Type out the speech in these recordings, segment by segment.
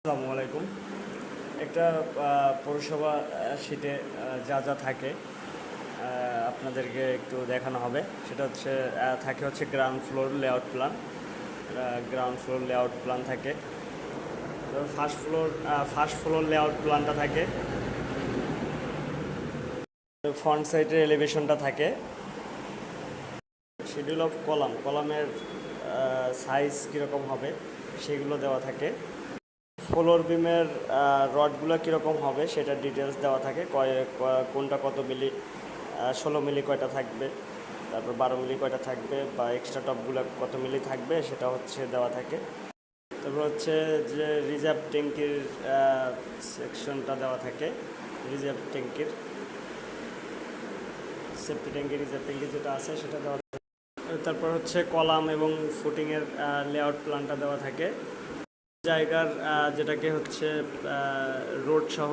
আসসালামু আলাইকুম। একটা পৌরসভা শীটে যা যা থাকে আপনাদেরকে একটু দেখানো হবে। সেটা হচ্ছে থাকে হচ্ছে ground floor layout plan. Ground floor layout plan থাকে। তো ফার্স্ট ফ্লোর লেআউট প্ল্যানটা থাকে। ফ্রন্ট সাইডের এলিভেশনটা থাকে। শিডিউল অফ কলামের সাইজ কীরকম হবে সেগুলো দেওয়া থাকে। ফ্লোর বিমের রডগুলো কীরকম হবে সেটা ডিটেলস দেওয়া থাকে। কোনটা কত মিলি, 16 মিলি কয়টা থাকবে, তারপর 12 মিলি কয়টা থাকবে, বা এক্সট্রা টপগুলো কত মিলি থাকবে সেটা হচ্ছে দেওয়া থাকে। তারপর হচ্ছে যে রিজার্ভ ট্যাঙ্কির সেকশনটা দেওয়া থাকে। রিজার্ভ ট্যাঙ্কির সেফটি ট্যাঙ্কি, রিজার্ভ ট্যাঙ্কি যেটা আছে সেটা দেওয়া থাকে। তারপর হচ্ছে কলাম এবং ফুটিংয়ের লেআউট প্ল্যানটা দেওয়া থাকে। জায়গার যেটাকে হচ্ছে রোড সহ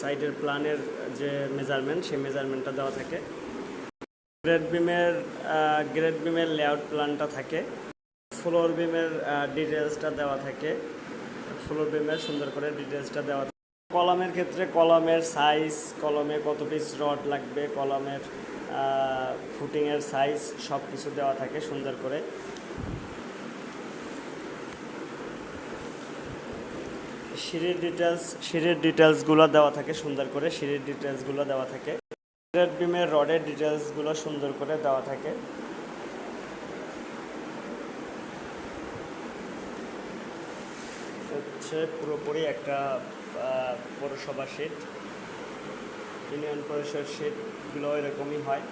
সাইডের প্ল্যানের যে মেজারমেন্ট, সেই মেজারমেন্টটা দেওয়া থাকে। গ্রেড বিমের লেআউট প্ল্যানটা থাকে। ফ্লোর বিমের ডিটেলসটা দেওয়া থাকে। ফ্লোর বিমের সুন্দর করে ডিটেলসটা দেওয়া থাকে। কলামের ক্ষেত্রে কলামের সাইজ, কলমে কত পিস রড লাগবে, কলামের ফুটিংয়ের সাইজ সব কিছু দেওয়া থাকে সুন্দর করে। সিঁড়ির ডিটেলসগুলো দেওয়া থাকে সুন্দর করে। সিঁড়ির ডিটেলসগুলো দেওয়া থাকে। গ্রেড বিমের রডের ডিটেলসগুলো সুন্দর করে দেওয়া থাকে। হচ্ছে পুরোপুরি একটা পৌরসভা শীট, ইউনিয়ন পরিষদ শীটগুলো এরকমই হয়।